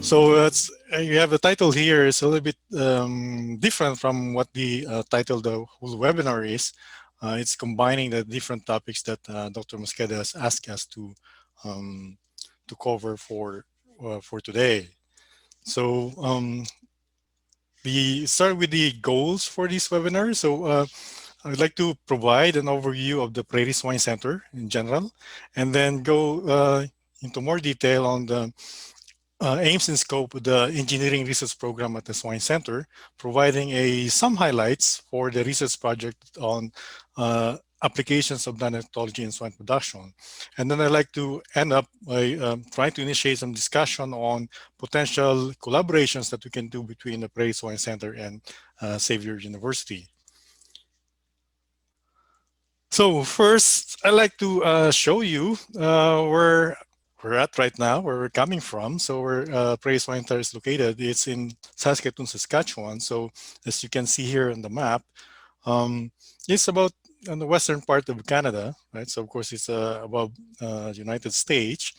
So it's, you have the title here is a little bit different from what the title the whole webinar is. It's combining the different topics that Dr. Mosqueda has asked us um, to cover for today. So we start with the goals for this webinar. So I'd like to provide an overview of the Prairie Swine Centre in general, and then go into more detail on the aims and scope of the engineering research program at the Swine Center, providing some highlights for the research project on applications of nanotechnology in swine production. And then I'd like to end up by trying to initiate some discussion on potential collaborations that we can do between the Prairie Swine Center and Xavier University. So first, I'd like to show you where we're at right now, where we're coming from. So where Prairie Swine Centre is located, it's in Saskatoon, Saskatchewan. So as you can see here on the map, um, it's about on the western part of Canada, right? So of course it's above United States.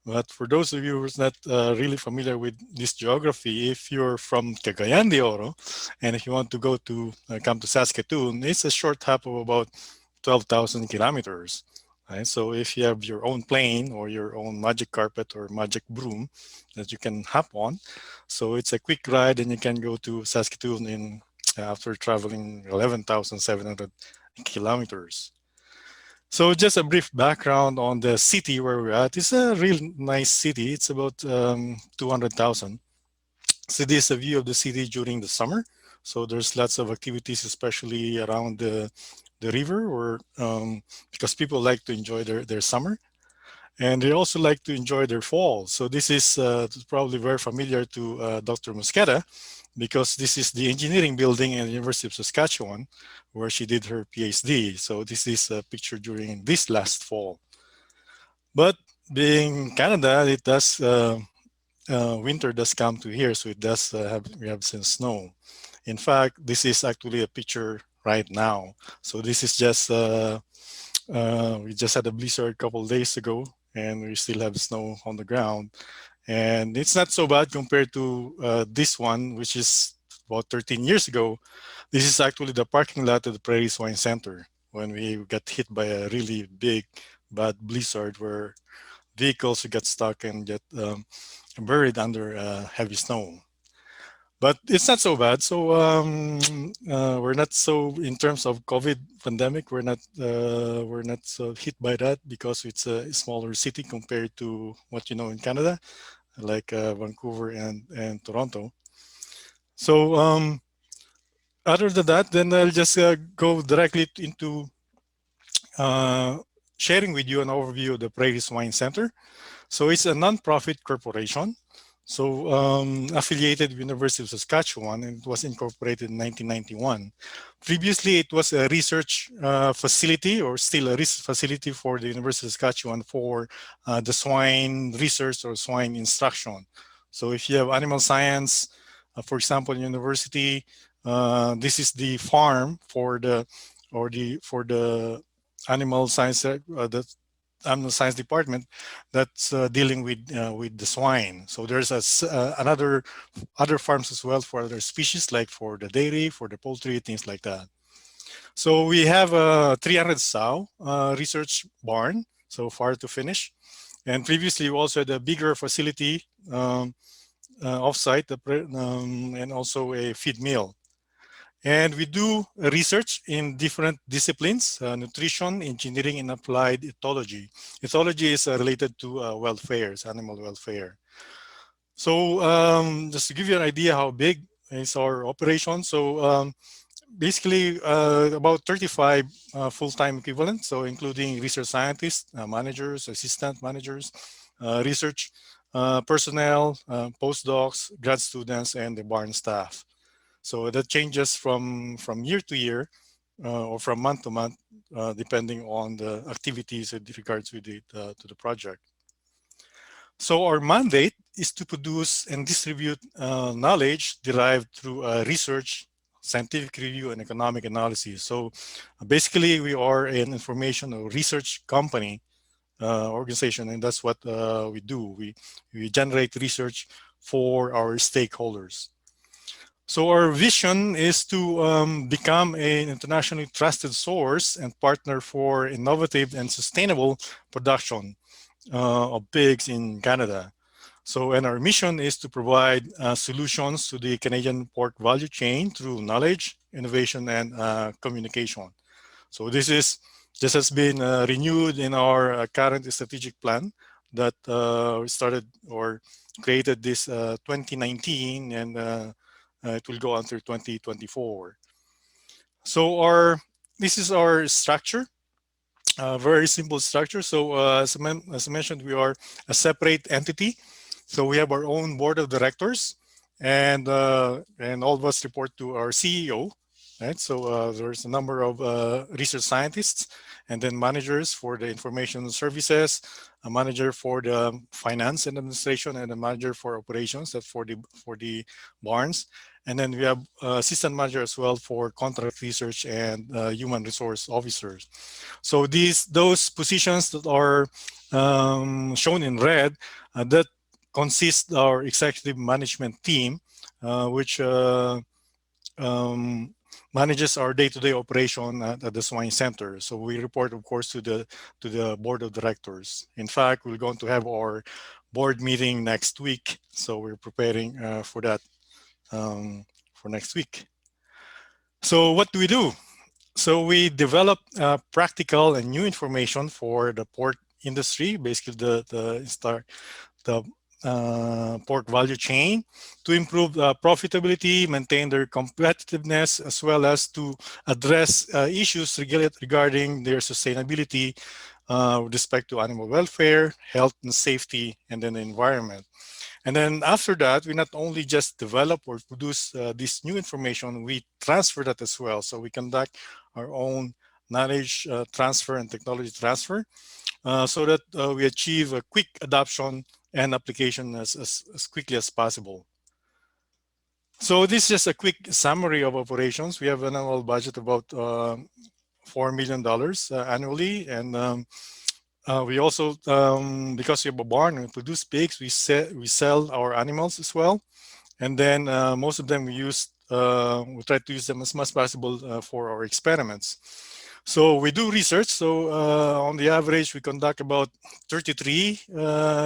But for those of you who's not really familiar with this geography, if you're from Cagayan de Oro, and if you want to go to come to Saskatoon, it's a short hop of about 12,000 kilometers. Right? So if you have your own plane or your own magic carpet or magic broom that you can hop on, so it's a quick ride and you can go to Saskatoon in after traveling 11,700 kilometers. So just a brief background on the city where we're at. It's a real nice city. It's about 200,000. So this is a view of the city during the summer. So there's lots of activities, especially around the river, or because people like to enjoy their summer. And they also like to enjoy their fall. So this is probably very familiar to Dr. Mosqueda, because this is the engineering building at the University of Saskatchewan, where she did her PhD. So this is a picture during this last fall. But being Canada, it does winter does come to here, so it does we have some snow. In fact, this is actually a picture right now. So this is just we just had a blizzard a couple of days ago, and we still have snow on the ground. And it's not so bad compared to this one, which is about 13 years ago. This is actually the parking lot of the Prairie Swine Centre when we got hit by a really big, bad blizzard where vehicles got stuck and get buried under heavy snow. But it's not so bad. So we're not so in terms of COVID pandemic. We're not so hit by that because it's a smaller city compared to what you know in Canada, like Vancouver and Toronto. So other than that, then I'll just go directly into uh, sharing with you an overview of the Prairie Swine Centre. So it's a nonprofit corporation. So affiliated with University of Saskatchewan, and it was incorporated in 1991. Previously, it was a research facility, or still a research facility for the University of Saskatchewan for the swine research or swine instruction. So if you have animal science, for example, university, this is the farm for the animal science the animal science department that's dealing with the swine. So there's another other farms as well for other species, like for the dairy, for the poultry, things like that. So we have a 300 sow research barn so far to finish. And previously we also had a bigger facility offsite, and also a feed mill. And we do research in different disciplines, nutrition, engineering, and applied ethology. Ethology is related to welfare, animal welfare. So just to give you an idea how big is our operation. So basically about 35 full-time equivalents, so including research scientists, managers, assistant managers, research personnel, postdocs, grad students, and the barn staff. So that changes from year to year or from month to month, depending on the activities with regards with to the project. So our mandate is to produce and distribute knowledge derived through research, scientific review, and economic analysis. So basically, we are an information or research company organization, and that's what we do. We generate research for our stakeholders. So our vision is to become an internationally trusted source and partner for innovative and sustainable production of pigs in Canada. So, and our mission is to provide solutions to the Canadian pork value chain through knowledge, innovation, and communication. So this has been renewed in our current strategic plan that we started or created this 2019, and it will go until 2024. So our this is our structure, very simple structure. So as I mentioned, we are a separate entity. So we have our own board of directors, and all of us report to our CEO. Right. So there's a number of research scientists, and then managers for the information services, a manager for the finance and administration, and a manager for operations. That's for the barns. And then we have assistant manager as well for contract research and human resource officers. So those positions that are shown in red, that consist our executive management team, which um, manages our day-to-day operation at the swine center. So we report, of course, to the board of directors. In fact, we're going to have our board meeting next week, so we're preparing for that for next week. So what do we do? So we develop practical and new information for the pork industry, basically the pork value chain, to improve profitability, maintain their competitiveness, as well as to address issues regarding their sustainability with respect to animal welfare, health and safety, and then the environment. And then after that, we not only just develop or produce this new information, we transfer that as well. So we conduct our own knowledge transfer and technology transfer so that we achieve a quick adoption and application as quickly as possible. So this is just a quick summary of operations. We have an annual budget about $4 million annually, and we also, because we have a barn and we produce pigs, we sell our animals as well. And then most of them we try to use them as much as possible for our experiments. So we do research. So on the average, we conduct about 33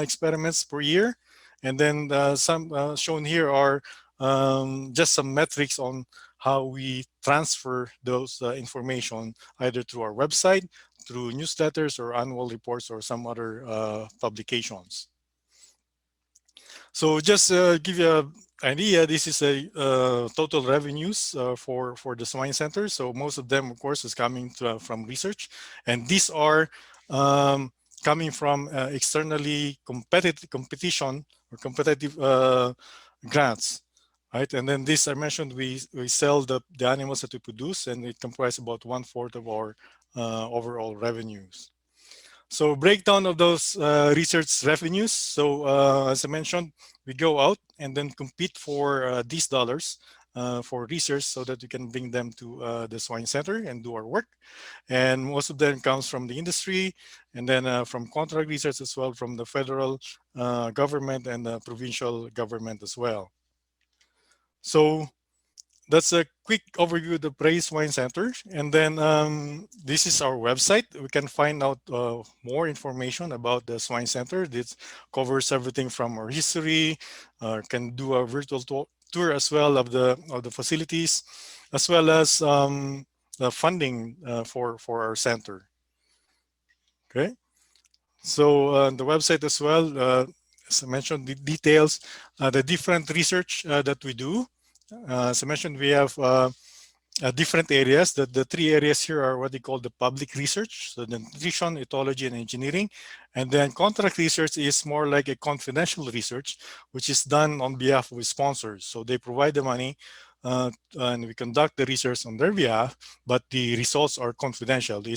experiments per year. And then some shown here are just some metrics on how we transfer those information either through our website, through newsletters or annual reports or some other publications. So just give you an idea, this is a total revenues for the swine center. So most of them, of course, is coming from research, and these are coming from externally competition or competitive grants. Right, and then this I mentioned, we sell the animals that we produce, and it comprises about 1/4 of our overall revenues. So breakdown of those research revenues. So as I mentioned, we go out and then compete for these dollars for research so that we can bring them to the swine center and do our work. And most of them comes from the industry, and then from contract research as well, from the federal government and the provincial government as well. So that's a quick overview of the Prairie Swine Centre. And then this is our website. We can find out more information about the Swine Centre. This covers everything from our history, can do a virtual tour as well of the facilities, as well as the funding for our center. Okay. So the website as well, as I mentioned, the details, the different research that we do. As I mentioned, we have different areas. The three areas here are what they call the public research, so the nutrition, ethology, and engineering. And then contract research is more like a confidential research, which is done on behalf of sponsors. So they provide the money and we conduct the research on their behalf, but the results are confidential. They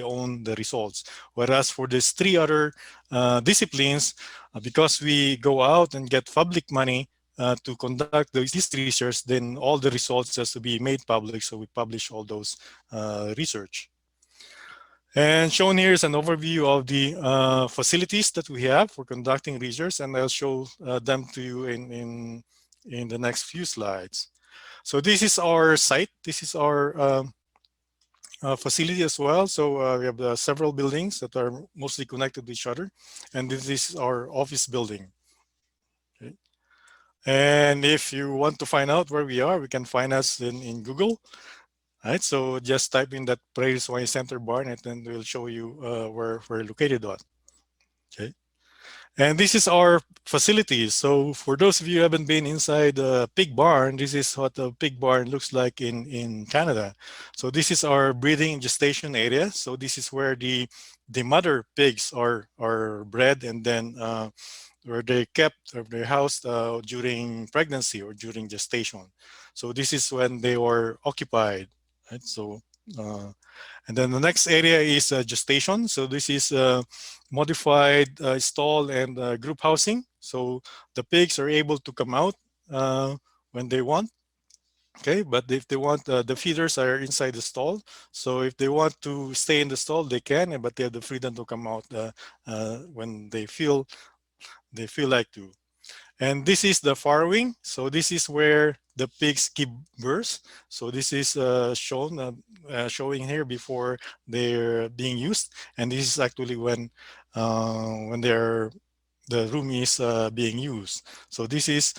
own the results. Whereas for these three other disciplines, because we go out and get public money, to conduct this research, then all the results has to be made public. So we publish all those research. And shown here is an overview of the facilities that we have for conducting research, and I'll show them to you in the next few slides. So this is our site. This is our facility as well. So we have several buildings that are mostly connected to each other, and this is our office building. Okay. And if you want to find out where we are, we can find us in Google. Right, so just type in that Prairie Swine Centre barn, and then we'll show you where we're located on. Okay. And this is our facilities. So for those of you who haven't been inside a pig barn, this is what a pig barn looks like in Canada. So this is our breeding and gestation area. So this is where the mother pigs are bred, and then where they kept or they housed during pregnancy or during gestation. So this is when they were occupied. Right? So uh, and then the next area is gestation. So this is modified stall and group housing. So the pigs are able to come out uh, when they want. Okay, but if they want, the feeders are inside the stall. So if they want to stay in the stall, they can, but they have the freedom to come out when they feel like to. And this is the farrowing. So this is where the pigs give birth. So this is showing here before they're being used, and this is actually when the room is being used. So this is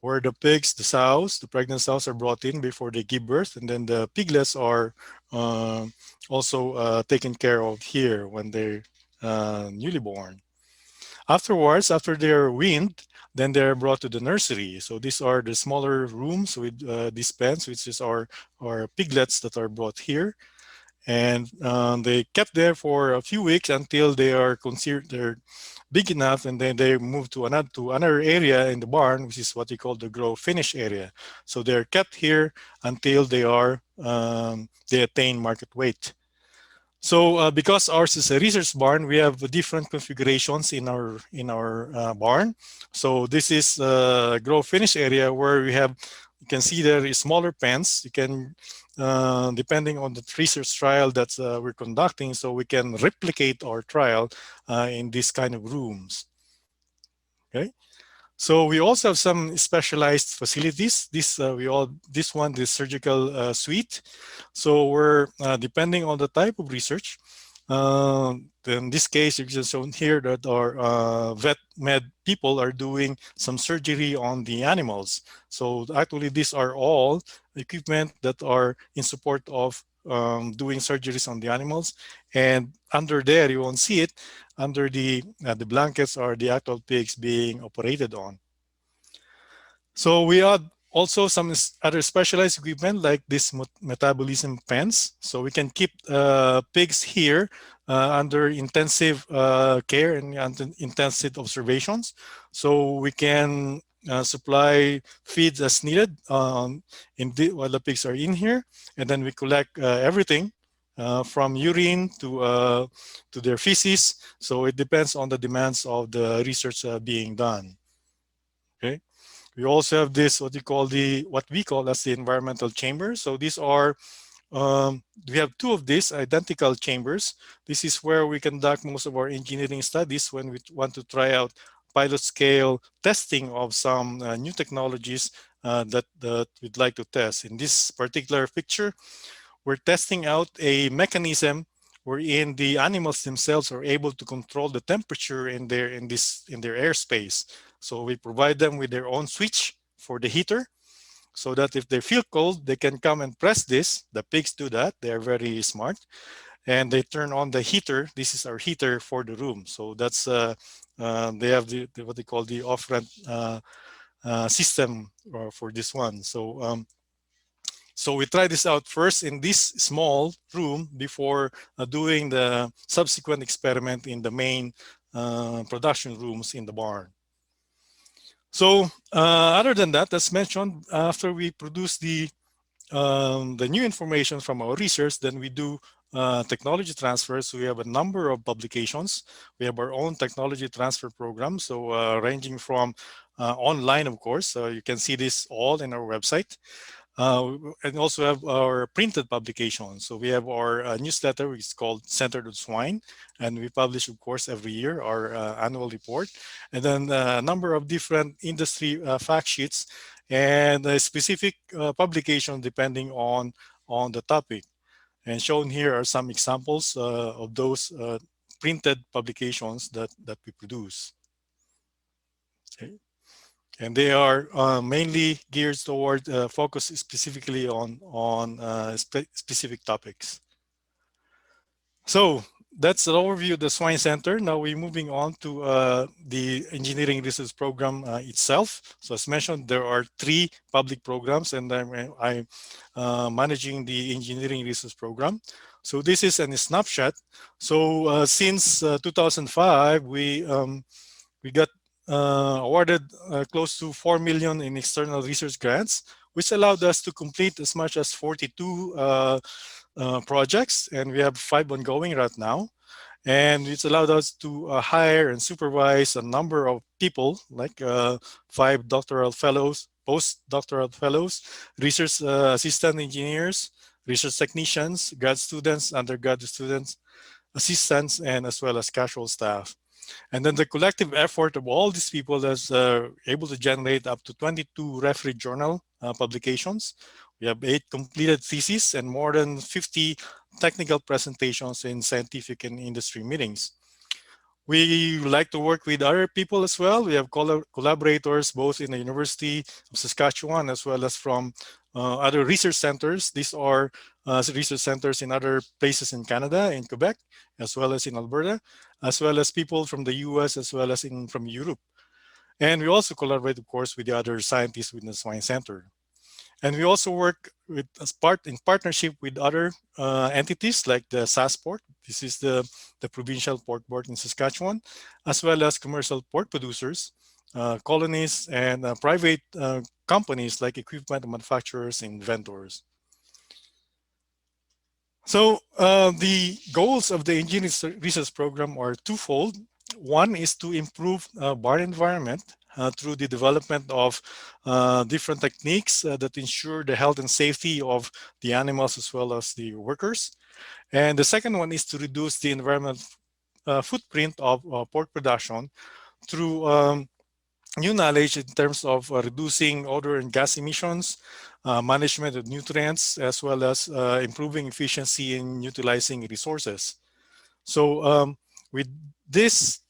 where the pigs, the sows, the pregnant sows are brought in before they give birth, and then the piglets are uh, also taken care of here when they're newly born. Afterwards, after they're weaned, then they're brought to the nursery. So these are the smaller rooms with these pens, which is our piglets that are brought here. And they kept there for a few weeks until they are considered they're big enough, and then they move to another area in the barn, which is what we call the grow finish area. So they're kept here until they attain market weight. So because ours is a research barn, we have different configurations in our barn. So this is grow finish area where you can see there is smaller pens. You can, depending on the research trial that we're conducting, so we can replicate our trial in these kind of rooms. Okay. So we also have some specialized facilities. This one, the surgical suite. So we're depending on the type of research. In this case, it's just shown here that our vet med people are doing some surgery on the animals. So actually, these are all equipment that are in support of doing surgeries on the animals. And under there, you won't see it. Under the blankets are the actual pigs being operated on. So we add also some other specialized equipment like this metabolism pens. So we can keep pigs here under intensive care and intensive observations. So we can supply feeds as needed while the pigs are in here, and then we collect everything from urine to their feces. So it depends on the demands of the research being done. Okay. We also have this what we call as the environmental chamber. So these are we have two of these identical chambers. This is where we conduct most of our engineering studies when we want to try out pilot scale testing of some new technologies that we'd like to test. In this particular picture, we're testing out a mechanism wherein the animals themselves are able to control the temperature in their airspace. So we provide them with their own switch for the heater, so that if they feel cold, they can come and press this. The pigs do that. They are very smart, and they turn on the heater. This is our heater for the room. So that's they have what they call the off-ramp system for this one. So we try this out first in this small room before doing the subsequent experiment in the main production rooms in the barn. So other than that, as mentioned, after we produce the new information from our research, then we do technology transfers. So we have a number of publications. We have our own technology transfer program. So ranging from online, of course, you can see this all in our website. And also have our printed publications. So we have our newsletter, which is called Centered on Swine, and we publish, of course, every year our annual report, and then a number of different industry fact sheets and a specific publication depending on the topic. And shown here are some examples of those printed publications that we produce. Okay. And they are mainly geared toward focus specifically on specific topics. So that's an overview of the Swine Center. Now we're moving on to the engineering research program itself. So as mentioned, there are three public programs, and I'm managing the engineering research program. So this is a snapshot. So since 2005, we got awarded close to 4 million in external research grants, which allowed us to complete as much as 42 projects, and we have 5 ongoing right now. And it's allowed us to hire and supervise a number of people, like 5 doctoral fellows, postdoctoral fellows, research assistant engineers, research technicians, grad students, undergraduate students, assistants, and as well as casual staff. And then the collective effort of all these people is able to generate up to 22 referee journal publications. We have 8 completed theses and more than 50 technical presentations in scientific and industry meetings. We like to work with other people as well. We have collaborators both in the University of Saskatchewan as well as from other research centers. These are research centers in other places in Canada, in Quebec, as well as in Alberta, as well as people from the US as well as from Europe. And we also collaborate, of course, with the other scientists within the Swine Center. And we also work in partnership with other entities like the SASPort. This is the provincial pork board in Saskatchewan, as well as commercial pork producers, colonies, and private companies like equipment manufacturers and vendors. So the goals of the engineering research program are twofold. One is to improve barn environment through the development of different techniques that ensure the health and safety of the animals as well as the workers. And the second one is to reduce the environmental footprint of pork production through new knowledge in terms of reducing odor and gas emissions, management of nutrients, as well as improving efficiency in utilizing resources. So with this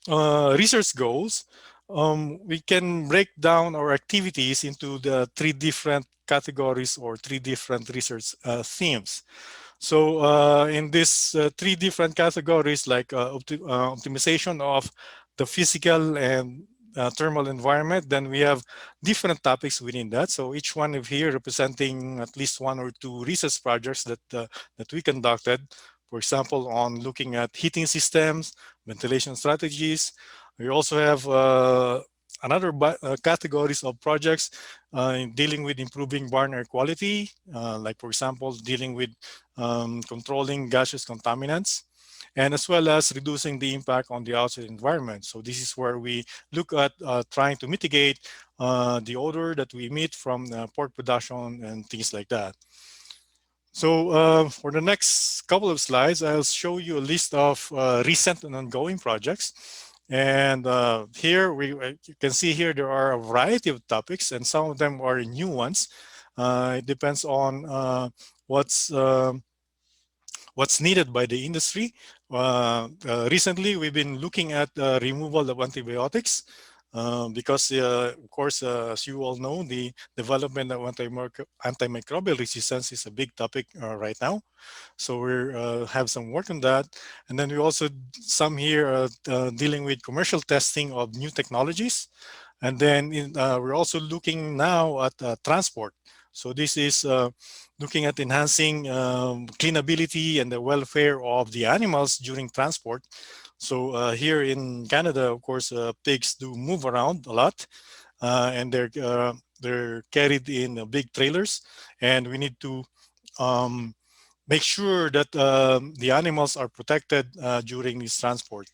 research goals, we can break down our activities into the 3 different categories or 3 different research themes. So in these 3 different categories, like optimization of the physical and thermal environment, then we have different topics within that. So each one of here representing at least 1 or 2 research projects that we conducted. For example, on looking at heating systems, ventilation strategies. We also have another categories of projects in dealing with improving barn air quality, like for example, dealing with controlling gaseous contaminants, and as well as reducing the impact on the outside environment. So this is where we look at trying to mitigate the odor that we emit from pork production and things like that. So for the next couple of slides, I'll show you a list of recent and ongoing projects. And here you can see here there are a variety of topics, and some of them are new ones. It depends on what's needed by the industry. Recently, we've been looking at removal of antibiotics because, of course, as you all know, the development of antimicrobial resistance is a big topic right now. So we have some work on that. And then we also, some here dealing with commercial testing of new technologies. And then we're also looking now at transport. So this is looking at enhancing cleanability and the welfare of the animals during transport. So here in Canada, of course, pigs do move around a lot, and they're carried in big trailers, and we need to make sure that the animals are protected during this transport.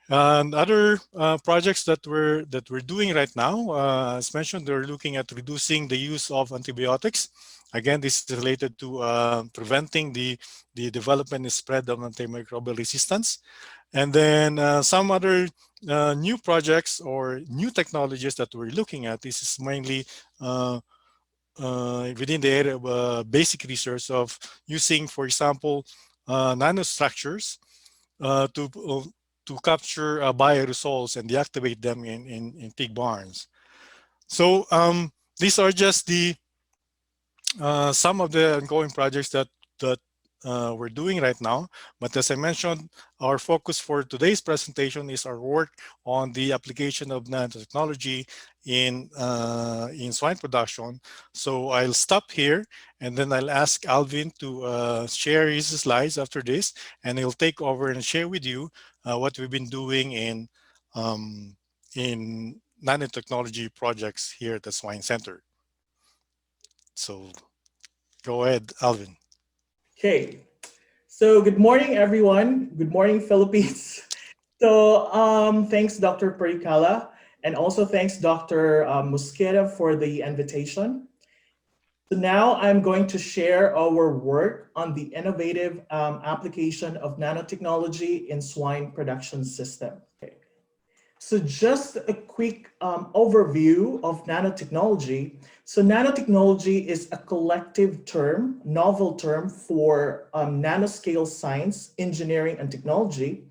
And other projects that we're doing right now, as mentioned, they're looking at reducing the use of antibiotics. Again, this is related to preventing the development and spread of antimicrobial resistance. And then some other new projects or new technologies that we're looking at. This is mainly within the area of basic research of using, for example, nanostructures to capture bioaerosols and deactivate them in pig barns. So these are just the some of the ongoing projects that we're doing right now. But as I mentioned, our focus for today's presentation is our work on the application of nanotechnology in swine production. So I'll stop here, and then I'll ask Alvin to share his slides after this, and he'll take over and share with you what we've been doing in nanotechnology projects here at the Swine Center. So go ahead, Alvin. Okay, so good morning, everyone. Good morning, Philippines. So thanks, Dr. Predicala, and also thanks, Dr. Mosqueda, for the invitation. So now I'm going to share our work on the innovative application of nanotechnology in swine production system. Okay. So just a quick overview of nanotechnology. So nanotechnology is a collective term, novel term for nanoscale science, engineering, and technology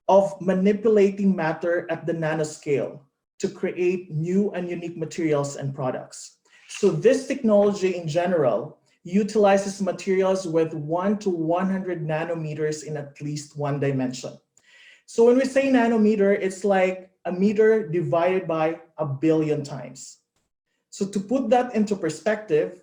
of manipulating matter at the nanoscale to create new and unique materials and products. So this technology in general utilizes materials with 1 to 100 nanometers in at least one dimension. So when we say nanometer, it's like a meter divided by a billion times. So to put that into perspective,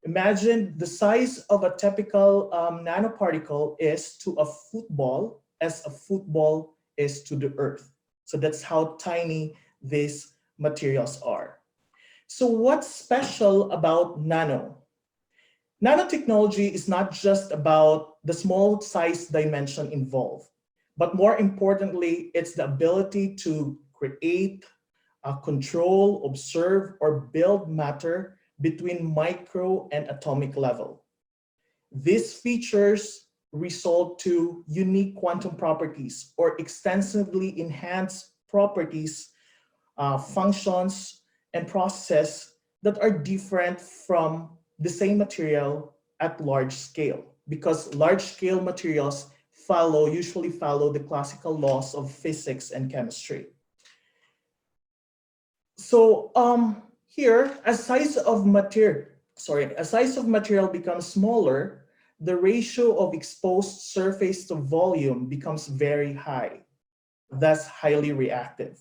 imagine the size of a typical nanoparticle is to a football as a football is to the earth. So that's how tiny these materials are. So what's special about nano? Nanotechnology is not just about the small size dimension involved, but more importantly, it's the ability to create, control, observe, or build matter between micro and atomic level. These features result to unique quantum properties or extensively enhanced properties, functions, and processes that are different from the same material at large scale, because large scale materials usually follow the classical laws of physics and chemistry. So here, as size of material becomes smaller, the ratio of exposed surface to volume becomes very high, thus highly reactive.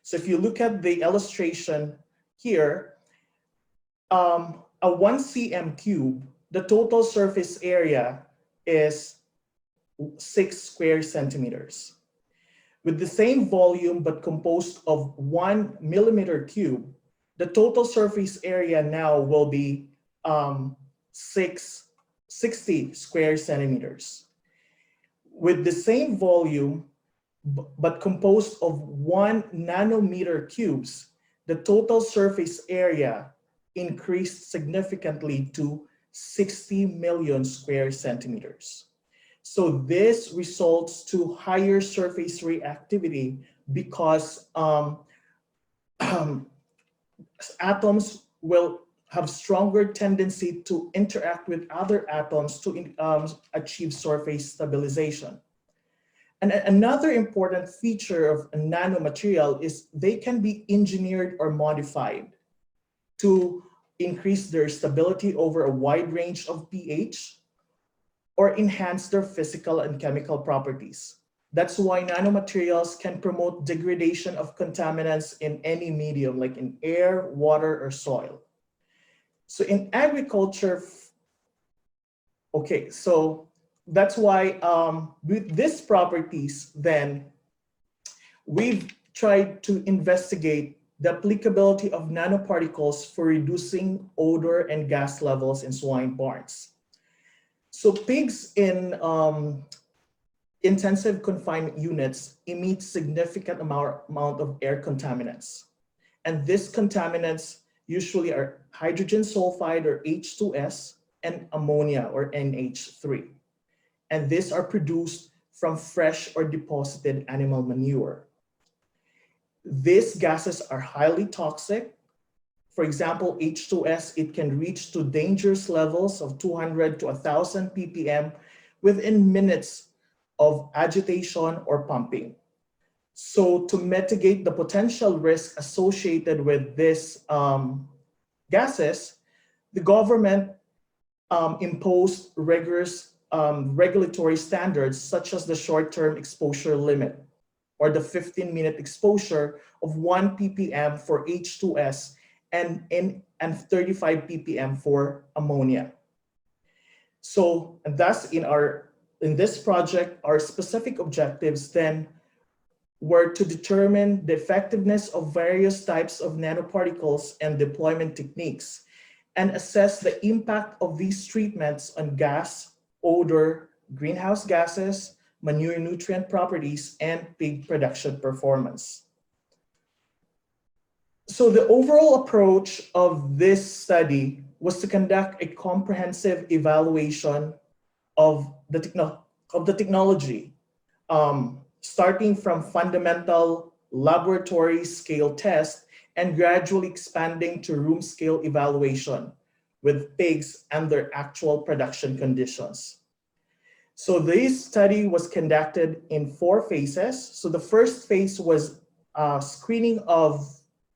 So if you look at the illustration here, a 1 cm cube, the total surface area is 6 square centimeters. With the same volume but composed of 1 millimeter cube, the total surface area now will be 60 square centimeters. With the same volume but composed of 1 nanometer cubes, the total surface area increased significantly to 60 million square centimeters. So this results to higher surface reactivity because atoms will have stronger tendency to interact with other atoms to achieve surface stabilization. And another important feature of a nanomaterial is they can be engineered or modified to increase their stability over a wide range of pH or enhance their physical and chemical properties. That's why nanomaterials can promote degradation of contaminants in any medium, like in air, water, or soil. So in agriculture, okay, so that's why with these properties, then we've tried to investigate the applicability of nanoparticles for reducing odor and gas levels in swine barns. So pigs intensive confinement units emit significant amount of air contaminants. And these contaminants usually are hydrogen sulfide or H2S and ammonia or NH3. And these are produced from fresh or deposited animal manure. These gases are highly toxic. For example, H2S, it can reach to dangerous levels of 200 to 1,000 ppm within minutes of agitation or pumping. So to mitigate the potential risk associated with these gases, the government imposed rigorous regulatory standards such as the short-term exposure limit or the 15-minute exposure of 1 ppm for H2S and 35 ppm for ammonia. So, and thus in this project, our specific objectives then were to determine the effectiveness of various types of nanoparticles and deployment techniques and assess the impact of these treatments on gas, odor, greenhouse gases, manure nutrient properties, and pig production performance. So the overall approach of this study was to conduct a comprehensive evaluation of the technology, starting from fundamental laboratory scale test and gradually expanding to room scale evaluation with pigs and their actual production conditions. So this study was conducted in 4 phases. So the first phase was screening of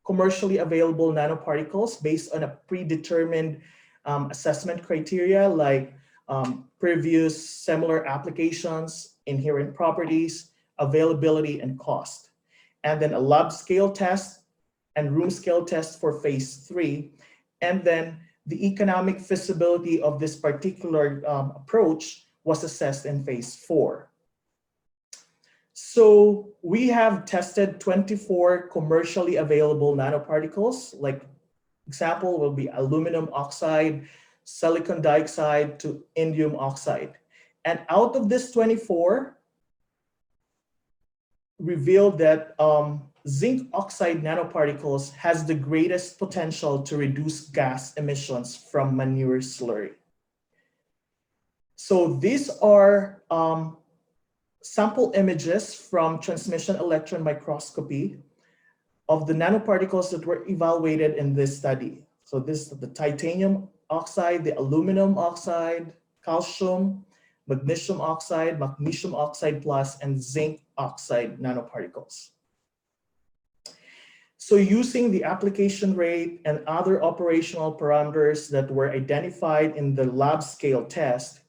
commercially available nanoparticles based on a predetermined assessment criteria like previous similar applications, inherent properties, availability, and cost. And then a lab scale test and room scale test for phase 3. And then the economic feasibility of this particular approach was assessed in phase 4. So we have tested 24 commercially available nanoparticles, like example will be aluminum oxide, silicon dioxide to indium oxide. And out of this 24, revealed that zinc oxide nanoparticles has the greatest potential to reduce gas emissions from manure slurry. So these are sample images from transmission electron microscopy of the nanoparticles that were evaluated in this study. So this is the titanium oxide, the aluminum oxide, calcium, magnesium oxide plus, and zinc oxide nanoparticles. So using the application rate and other operational parameters that were identified in the lab scale test,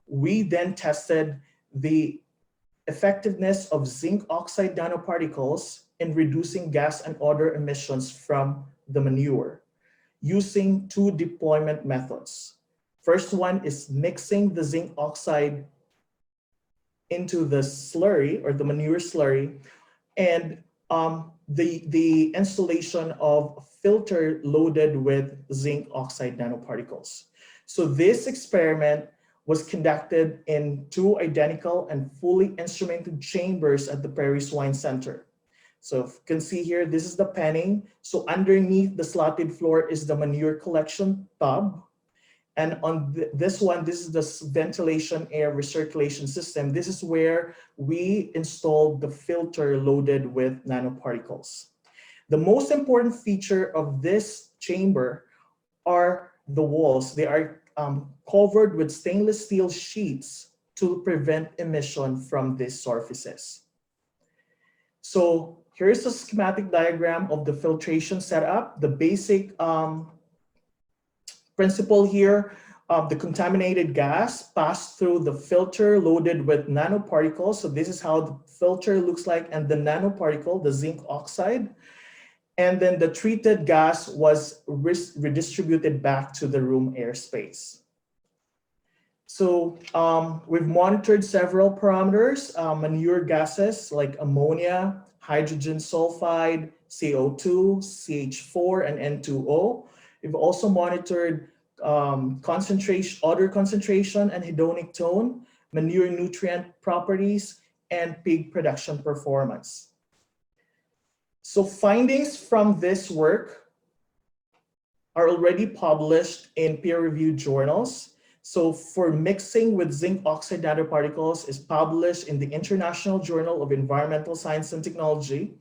we then tested the effectiveness of zinc oxide nanoparticles in reducing gas and odor emissions from the manure using 2 deployment methods. First one is mixing the zinc oxide into the slurry or the manure slurry, and the installation of a filter loaded with zinc oxide nanoparticles. So this experiment was conducted in 2 identical and fully instrumented chambers at the Prairie Swine Centre. So if you can see here, this is the penning. So underneath the slotted floor is the manure collection tub. And on this one, this is the ventilation air recirculation system. This is where we installed the filter loaded with nanoparticles. The most important feature of this chamber are the walls. They are covered with stainless steel sheets to prevent emission from these surfaces. So here's a schematic diagram of the filtration setup. The basic principle here, the contaminated gas passed through the filter loaded with nanoparticles. So this is how the filter looks like, and the nanoparticle, the zinc oxide. And then the treated gas was redistributed back to the room airspace. So we've monitored several parameters, manure gases like ammonia, hydrogen sulfide, CO2, CH4, and N2O. We've also monitored concentration, odor concentration and hedonic tone, manure nutrient properties, and pig production performance. So findings from this work are already published in peer-reviewed journals. So for mixing with zinc oxide nanoparticles is published in the International Journal of Environmental Science and Technology,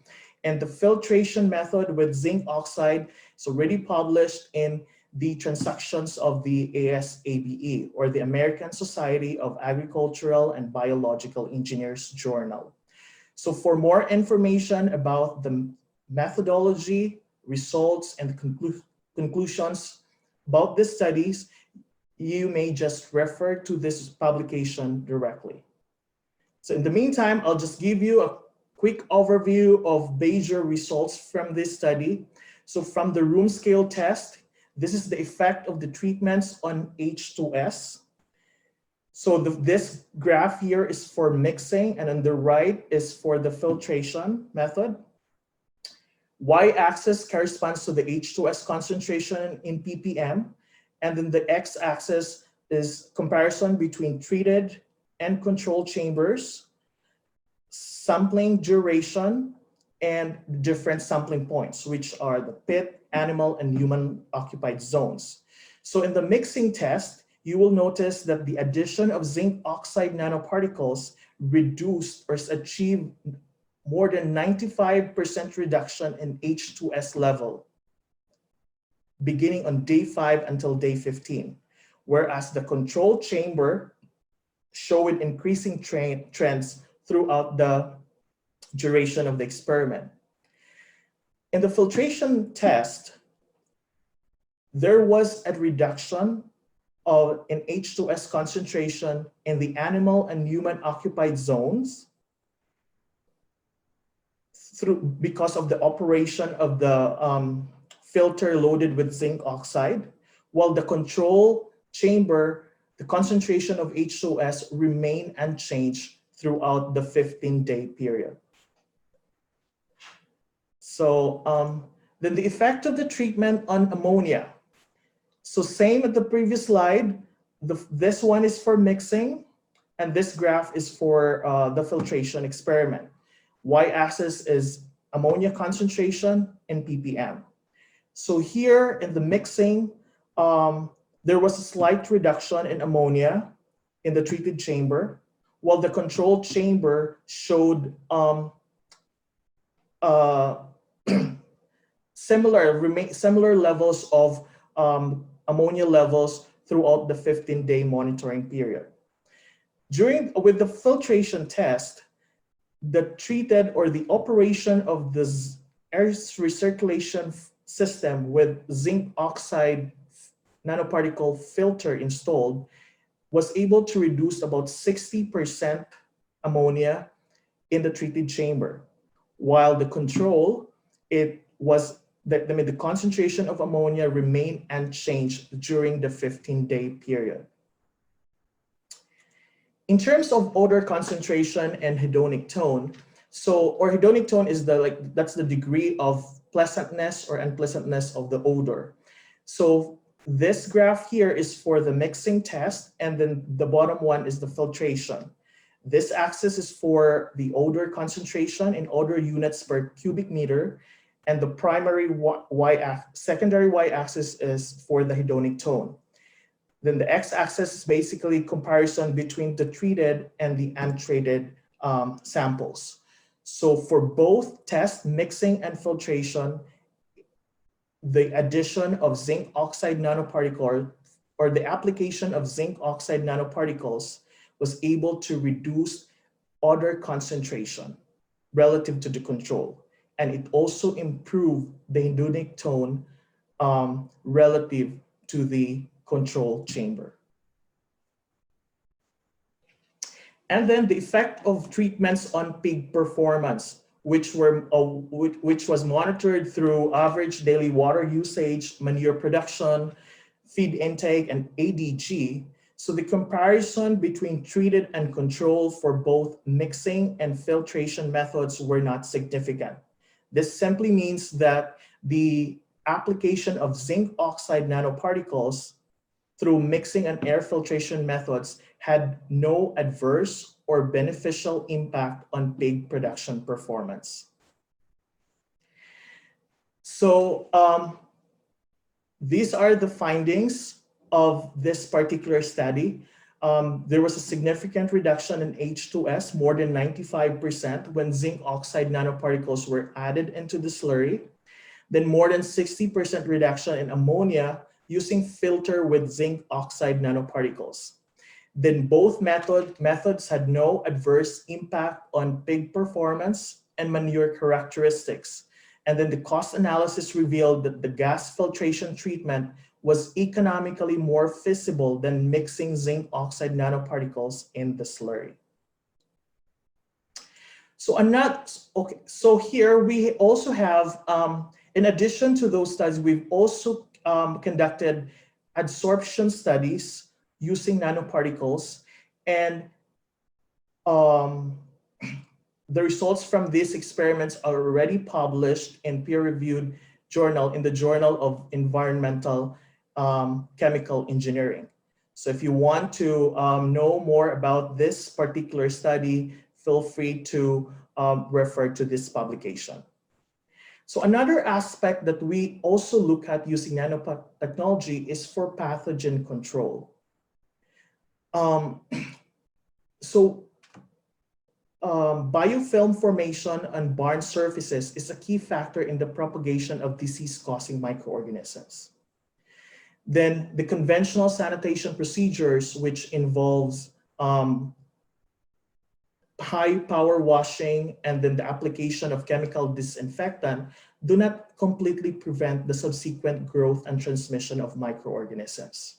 and the filtration method with zinc oxide is already published in the Transactions of the ASABE, or the American Society of Agricultural and Biological Engineers Journal. So for more information about the methodology, results, and conclusions about these studies, you may just refer to this publication directly. So in the meantime, I'll just give you a quick overview of major results from this study. So from the room scale test, this is the effect of the treatments on H2S. So this graph here is for mixing, and on the right is for the filtration method. Y-axis corresponds to the H2S concentration in ppm, and then the x-axis is comparison between treated and control chambers, sampling duration, and different sampling points, which are the pit, animal, and human occupied zones. So in the mixing test, you will notice that the addition of zinc oxide nanoparticles reduced or achieved more than 95% reduction in H2S level, beginning on day 5 until day 15, whereas the control chamber showed increasing trends throughout the duration of the experiment. In the filtration test, there was a reduction in H2S concentration in the animal and human occupied zones because of the operation of the filter loaded with zinc oxide, while the control chamber, the concentration of H2S remained unchanged throughout the 15-day period. So then the effect of the treatment on ammonia. So same at the previous slide, this one is for mixing, and this graph is for the filtration experiment. Y-axis is ammonia concentration in ppm. So here in the mixing, there was a slight reduction in ammonia in the treated chamber, while the control chamber showed similar levels of ammonia levels throughout the 15-day monitoring period. With the filtration test, the treated or the operation of the air recirculation system with zinc oxide nanoparticle filter installed was able to reduce about 60% ammonia in the treated chamber, while the control, the concentration of ammonia remained unchanged during the 15-day period. In terms of odor concentration and hedonic tone, hedonic tone is that's the degree of pleasantness or unpleasantness of the odor. So this graph here is for the mixing test, and then the bottom one is the filtration. This axis is for the odor concentration in odor units per cubic meter, and the secondary y-axis is for the hedonic tone. Then the x-axis is basically comparison between the treated and the untreated samples. So for both test, mixing, and filtration, the addition of zinc oxide nanoparticle or the application of zinc oxide nanoparticles was able to reduce odor concentration relative to the control. And it also improved the hedonic tone relative to the control chamber. And then the effect of treatments on pig performance, which was monitored through average daily water usage, manure production, feed intake, and ADG. So the comparison between treated and control for both mixing and filtration methods were not significant. This simply means that the application of zinc oxide nanoparticles through mixing and air filtration methods had no adverse or beneficial impact on pig production performance. So these are the findings of this particular study. There was a significant reduction in H2S, more than 95%, when zinc oxide nanoparticles were added into the slurry. Then more than 60% reduction in ammonia using filter with zinc oxide nanoparticles. Then both methods had no adverse impact on pig performance and manure characteristics. And then the cost analysis revealed that the gas filtration treatment was economically more feasible than mixing zinc oxide nanoparticles in the slurry. So here we also have, in addition to those studies, we've also conducted adsorption studies using nanoparticles, and the results from these experiments are already published in peer-reviewed journal in the Journal of Environmental Chemical Engineering. So if you want to know more about this particular study, feel free to refer to this publication. So another aspect that we also look at using nanotechnology is for pathogen control. Biofilm formation on barn surfaces is a key factor in the propagation of disease-causing microorganisms. Then the conventional sanitation procedures, which involves high power washing and then the application of chemical disinfectant, do not completely prevent the subsequent growth and transmission of microorganisms.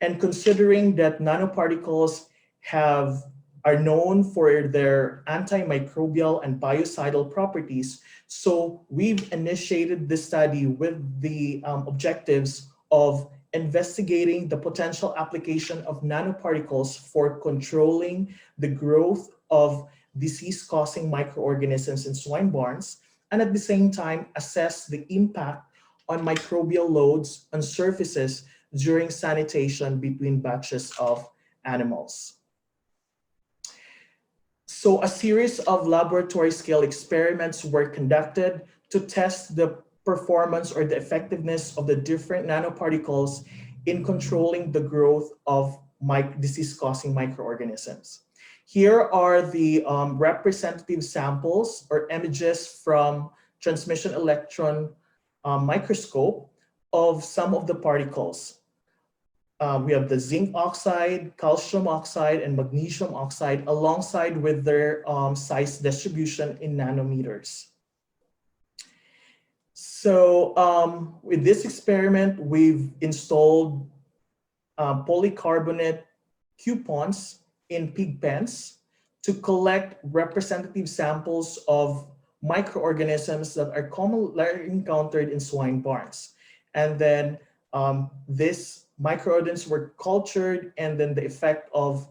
And considering that nanoparticles are known for their antimicrobial and biocidal properties, so we've initiated this study with the objectives of investigating the potential application of nanoparticles for controlling the growth of disease-causing microorganisms in swine barns, and at the same time assess the impact on microbial loads on surfaces during sanitation between batches of animals. So a series of laboratory scale experiments were conducted to test the performance or the effectiveness of the different nanoparticles in controlling the growth of disease-causing microorganisms. Here are the representative samples or images from transmission electron microscope of some of the particles. We have the zinc oxide, calcium oxide, and magnesium oxide alongside with their size distribution in nanometers. So with this experiment, we've installed polycarbonate coupons in pig pens to collect representative samples of microorganisms that are commonly encountered in swine barns. And then these microorganisms were cultured, and then the effect of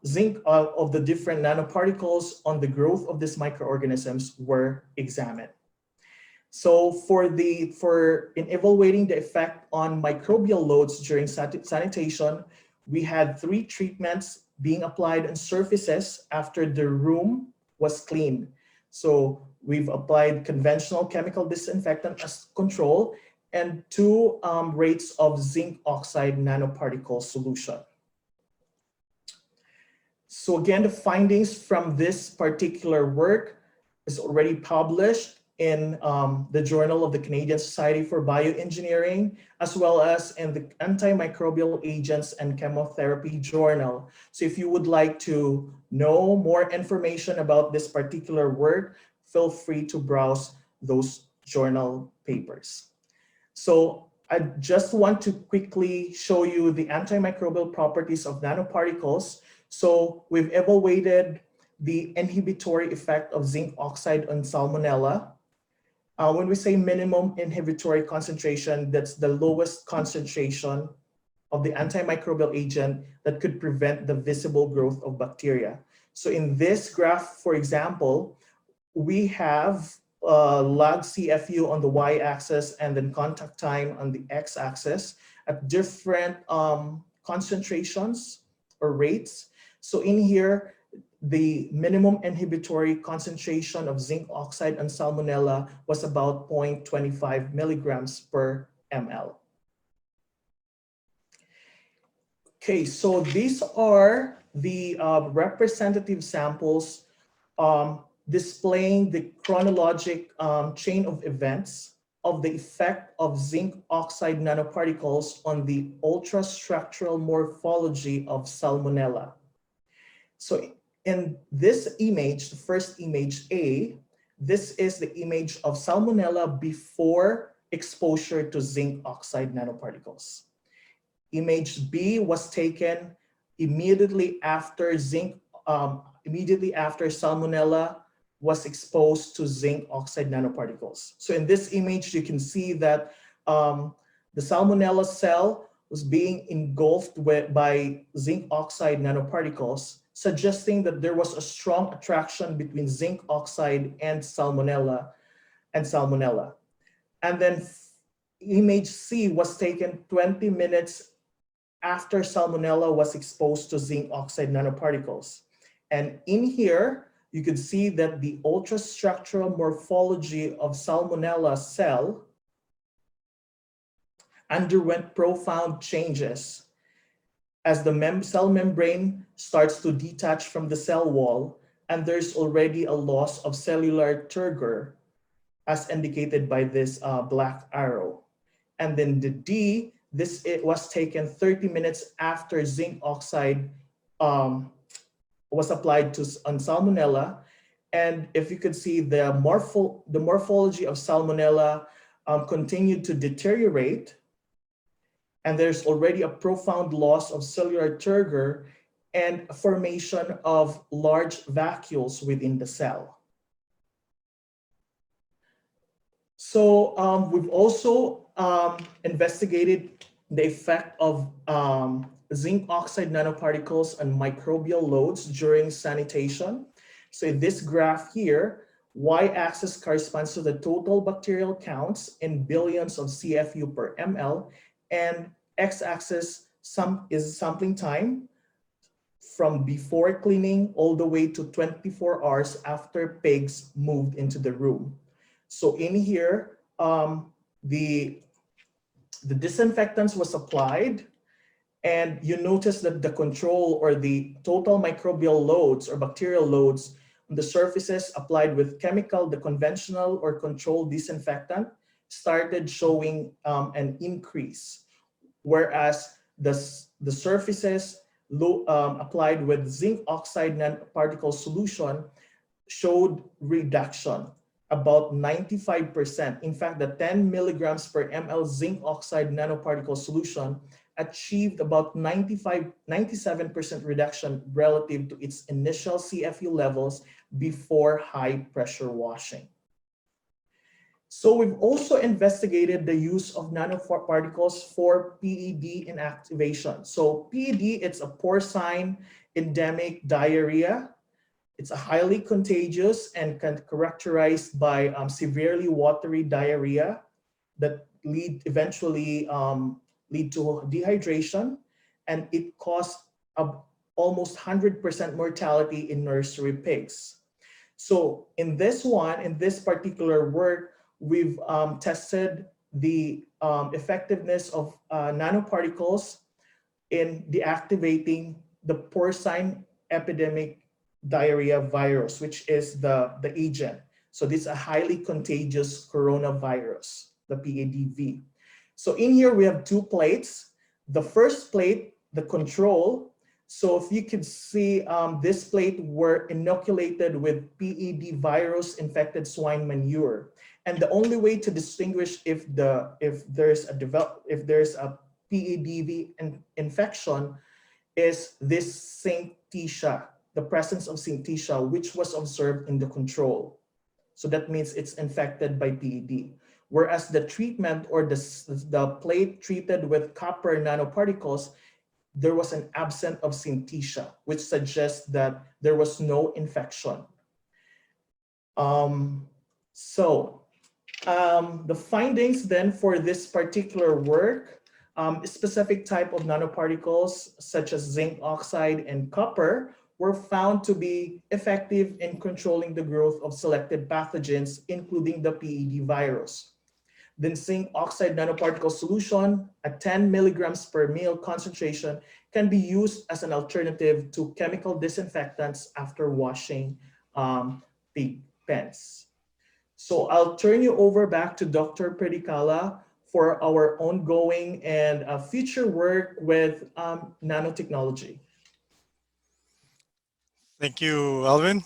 zinc of the different nanoparticles on the growth of these microorganisms were examined. So in evaluating the effect on microbial loads during sanitation, we had 3 treatments being applied on surfaces after the room was cleaned. So we've applied conventional chemical disinfectant as control and 2 rates of zinc oxide nanoparticle solution. So again, the findings from this particular work is already published in the Journal of the Canadian Society for Bioengineering, as well as in the Antimicrobial Agents and Chemotherapy Journal. So if you would like to know more information about this particular work, feel free to browse those journal papers. So I just want to quickly show you the antimicrobial properties of nanoparticles. So we've evaluated the inhibitory effect of zinc oxide on Salmonella. When we say minimum inhibitory concentration, that's the lowest concentration of the antimicrobial agent that could prevent the visible growth of bacteria. So in this graph, for example, we have log CFU on the y-axis and then contact time on the x-axis at different concentrations or rates. So in here, the minimum inhibitory concentration of zinc oxide and salmonella was about 0.25 milligrams per ml. Okay, so these are the representative samples displaying the chronologic chain of events of the effect of zinc oxide nanoparticles on the ultrastructural morphology of salmonella. So in this image, the first image A, this is the image of salmonella before exposure to zinc oxide nanoparticles. Image B was taken immediately after immediately after salmonella was exposed to zinc oxide nanoparticles. So in this image, you can see that the salmonella cell was being engulfed by zinc oxide nanoparticles, suggesting that there was a strong attraction between zinc oxide and salmonella. And then image C was taken 20 minutes after salmonella was exposed to zinc oxide nanoparticles. And in here, you could see that the ultrastructural morphology of salmonella cell underwent profound changes as the cell membrane starts to detach from the cell wall, and there's already a loss of cellular turgor as indicated by this black arrow. And then the D, it was taken 30 minutes after zinc oxide was applied on salmonella. And if you could see the morphology of salmonella continued to deteriorate, and there's already a profound loss of cellular turgor and formation of large vacuoles within the cell. So we've also investigated the effect of zinc oxide nanoparticles on microbial loads during sanitation. So in this graph here, y-axis corresponds to the total bacterial counts in billions of CFU per ml, and x-axis is sampling time from before cleaning all the way to 24 hours after pigs moved into the room. So in here, the disinfectants was applied, and you notice that the control or the total microbial loads or bacterial loads on the surfaces applied with chemical, the conventional or controlled disinfectant started showing an increase, whereas the surfaces applied with zinc oxide nanoparticle solution showed reduction about 95%. In fact, the 10 milligrams per ml zinc oxide nanoparticle solution achieved about 97% reduction relative to its initial CFU levels before high pressure washing. So we've also investigated the use of nanoparticles for PED inactivation. So PED, it's a porcine endemic diarrhea. It's a highly contagious and characterized by severely watery diarrhea that eventually lead to dehydration, and it caused almost 100% mortality in nursery pigs. So in this particular work, we've tested the effectiveness of nanoparticles in deactivating the porcine epidemic diarrhea virus, which is the agent. So this is a highly contagious coronavirus, the PADV. So in here we have two plates. The first plate, the control. So if you could see, this plate were inoculated with PED virus infected swine manure. And the only way to distinguish if there's a PEDV infection is this synctetia, the presence of synctetia, which was observed in the control. So that means it's infected by PED. Whereas the treatment or the plate treated with copper nanoparticles, there was an absence of synctetia, which suggests that there was no infection. The findings then for this particular work, Specific type of nanoparticles such as zinc oxide and copper were found to be effective in controlling the growth of selected pathogens, including the PED virus. Then zinc oxide nanoparticle solution at 10 milligrams per ml concentration can be used as an alternative to chemical disinfectants after washing pig pens. So I'll turn you over back to Dr. Predicala for our ongoing and future work with nanotechnology. Thank you, Alvin.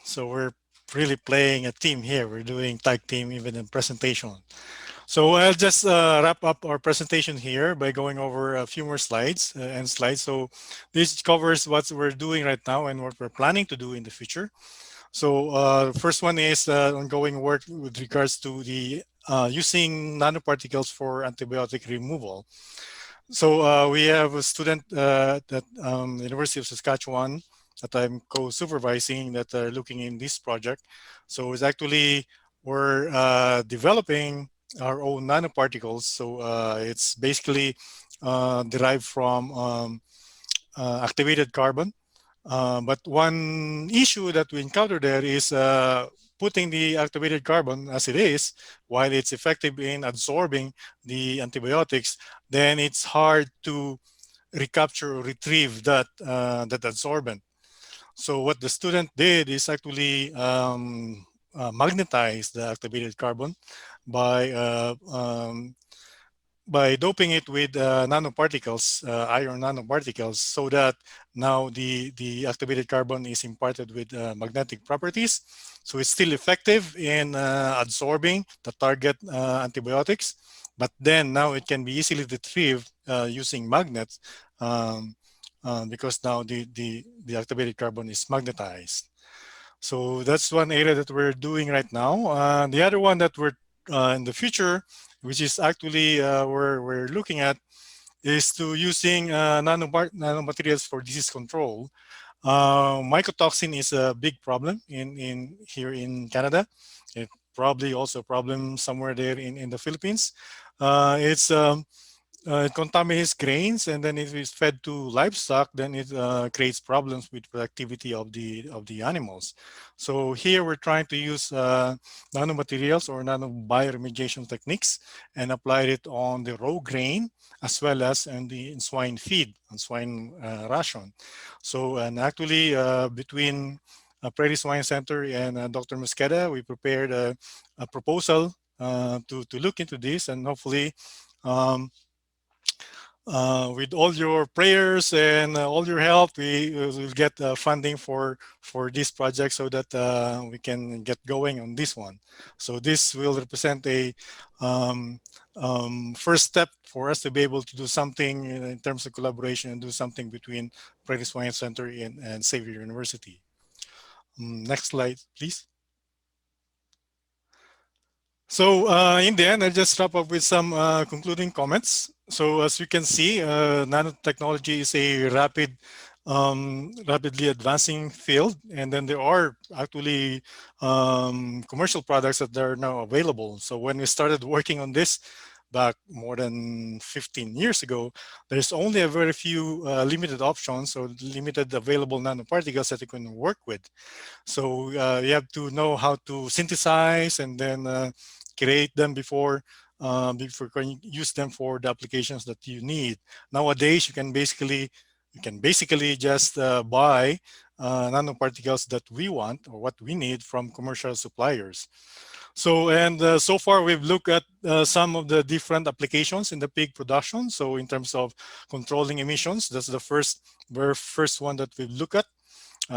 So we're really playing a team here. We're doing tag team even in presentation. So I'll just wrap up our presentation here by going over a few more slides and slides. So this covers what we're doing right now and what we're planning to do in the future. So the first one is ongoing work with regards to the using nanoparticles for antibiotic removal. So we have a student at University of Saskatchewan that I'm co-supervising that are looking in this project. So it's actually we're developing our own nanoparticles. So it's basically derived from activated carbon. But one issue that we encounter there is putting the activated carbon as it is, while it's effective in absorbing the antibiotics, then it's hard to recapture or retrieve that adsorbent. So what the student did is actually magnetize the activated carbon by doping it with nanoparticles, iron nanoparticles, so that now the activated carbon is imparted with magnetic properties. So it's still effective in absorbing the target antibiotics, but then now it can be easily retrieved using magnets because now the activated carbon is magnetized. So that's one area that we're doing right now. The other one that we're in the future, which is actually we're looking at, is to using nanomaterials for disease control. Mycotoxin is a big problem in here in Canada. It probably also a problem somewhere there in the Philippines. It contaminates grains, and then if it's fed to livestock, then it creates problems with productivity of the animals. So here we're trying to use nanomaterials or nanobioremediation techniques and apply it on the raw grain as well as in swine feed and swine ration. So and actually between Prairie Swine Centre and Dr. Mosqueda, we prepared a proposal to look into this, and hopefully um, with all your prayers and all your help, we will get funding for this project so that we can get going on this one. So this will represent a um, first step for us to be able to do something in terms of collaboration and do something between Prairie Swine Centre and Xavier University. Next slide, please. So in the end, I'll just wrap up with some concluding comments. So as you can see, nanotechnology is a rapidly advancing field, and then there are actually commercial products that are now available. So when we started working on this back more than 15 years ago, there's only a very few limited options or limited available nanoparticles that you can work with. So you have to know how to synthesize and then create them before you use them for the applications that you need. Nowadays, you can basically just buy nanoparticles that we want or what we need from commercial suppliers. So and so far we've looked at some of the different applications in the pig production. So in terms of controlling emissions, that's the very first one that we've looked at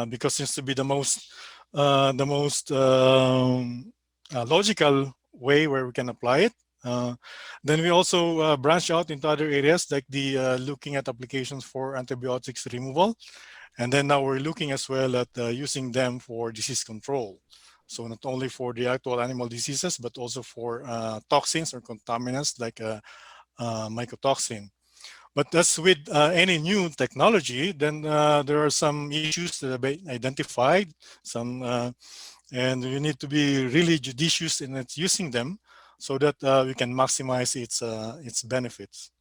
because it seems to be the most logical way where we can apply it. Then we also branch out into other areas like the looking at applications for antibiotics removal. And then now we're looking as well at using them for disease control. So not only for the actual animal diseases, but also for toxins or contaminants like mycotoxin. But as with any new technology, then there are some issues that have been identified, and you need to be really judicious in its using them so that we can maximize its benefits.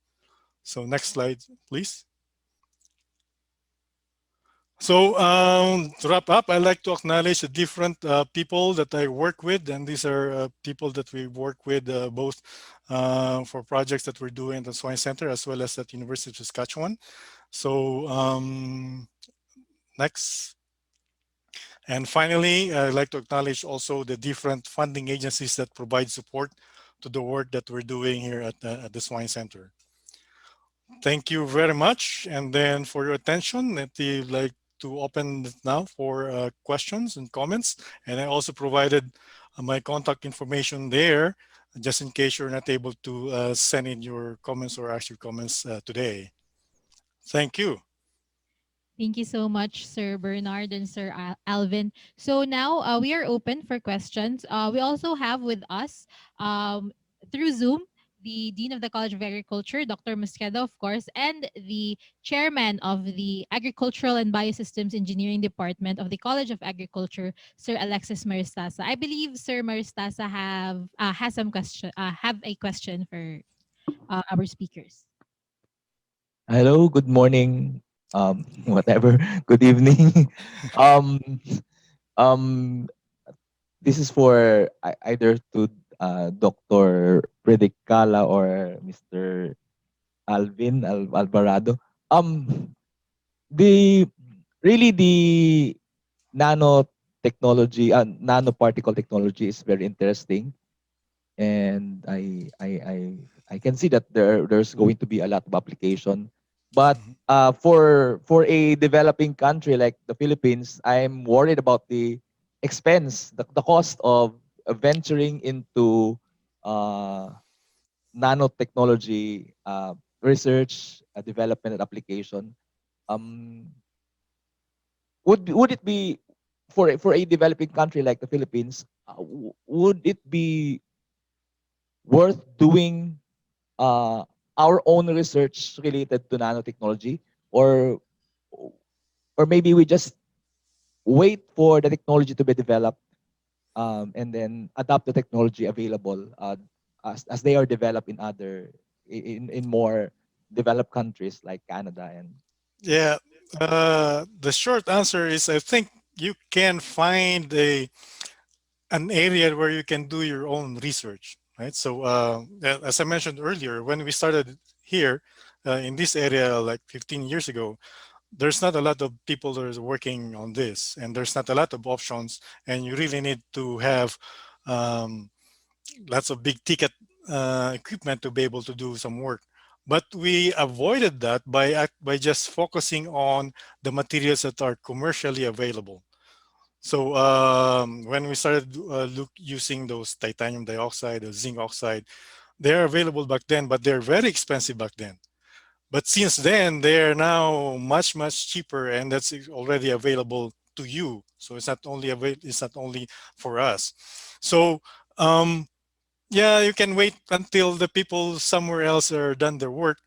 So next slide, please. So to wrap up, I'd like to acknowledge the different people that I work with, and these are people that we work with both for projects that we're doing at the Swine Center as well as at University of Saskatchewan. So next. And finally, I'd like to acknowledge also the different funding agencies that provide support to the work that we're doing here at the Swine Center. Thank you very much. And then for your attention, I'd like to open it now for questions and comments. And I also provided my contact information there, just in case you're not able to send in your comments or ask your comments today. Thank you. Thank you so much, Sir Bernard and Sir Alvin. So now we are open for questions. We also have with us through Zoom the Dean of the College of Agriculture, Dr. Mosqueda, of course, and the Chairman of the Agricultural and Biosystems Engineering Department of the College of Agriculture, Sir Alexis Maristasa. I believe Sir Maristasa has some question have a question for our speakers. Hello, good morning, whatever, good evening. um, um, this is for either to Dr. Predicala or Mr. Alvin Alvarado. Um, the really the nanotechnology, nanoparticle technology is very interesting, and I can see that there's going to be a lot of application. But Mhm. for a developing country like the Philippines, I'm worried about the expense, the cost of venturing into uh, nanotechnology research, development, and application. Um, would it be for a developing country like the Philippines? Would it be worth doing uh, our own research related to nanotechnology, or maybe we just wait for the technology to be developed, and then adopt the technology available as they are developed in other in more developed countries like Canada and Yeah, the short answer is I think you can find an area where you can do your own research, right? So, as I mentioned earlier, when we started here in this area like 15 years ago, there's not a lot of people that are working on this, and there's not a lot of options, and you really need to have um, lots of big ticket equipment to be able to do some work. But we avoided that by just focusing on the materials that are commercially available. So when we started using those titanium dioxide or zinc oxide, they're available back then, but they're very expensive back then. But since then, they're now much cheaper, and that's already available to you. So it's not only for us. So yeah, you can wait until the people somewhere else are done their work,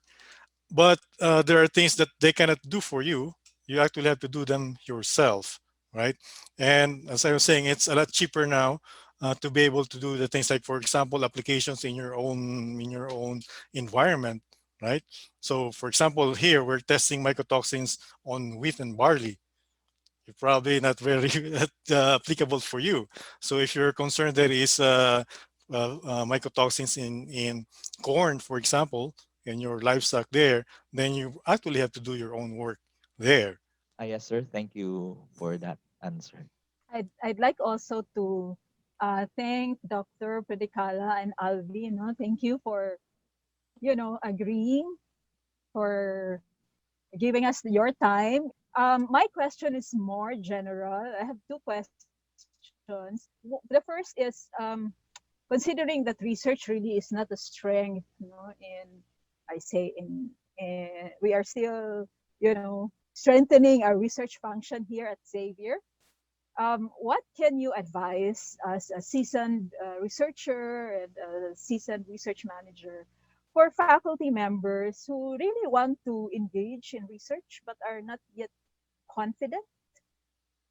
but there are things that they cannot do for you. You actually have to do them yourself, right? And as I was saying, it's a lot cheaper now to be able to do the things like, for example, applications in your own environment, right? So, for example, here we're testing mycotoxins on wheat and barley. You're probably not very applicable for you. So if you're concerned there is mycotoxins in corn, for example, and your livestock there, then you actually have to do your own work there. yes, sir. Thank you for that answer. I'd like also to thank Dr. Predicala and Alvin. No? Thank you for, agreeing, for giving us your time. My question is more general. I have two questions. The first is considering that research really is not a strength, I say we are still, strengthening our research function here at Xavier. What can you advise as a seasoned researcher and a seasoned research manager for faculty members who really want to engage in research but are not yet confident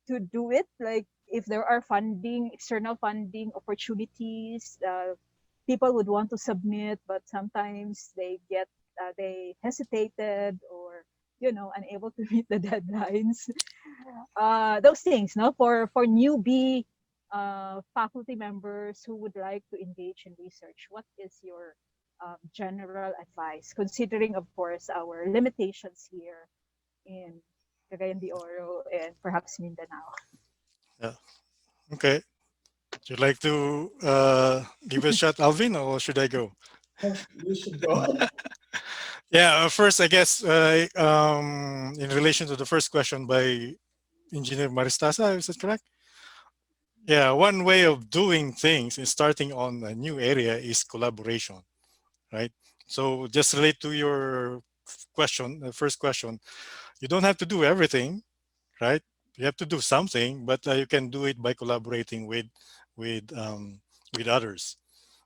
to do it? Like if there are funding, external funding opportunities, people would want to submit, but sometimes they get they hesitated or unable to meet the deadlines. Those things, no, for newbie faculty members who would like to engage in research, what is your general advice, considering, of course, our limitations here in Cagayan de Oro and perhaps Mindanao? Yeah. Okay. Would you like to give it a shot, Alvin, or should I go? Oh, you should go. Yeah. First, I guess in relation to the first question by Engineer Maristasa, is that correct? Yeah. One way of doing things in starting on a new area is collaboration, right? So just relate to your question, the first question. You don't have to do everything, right? You have to do something, but you can do it by collaborating with with others.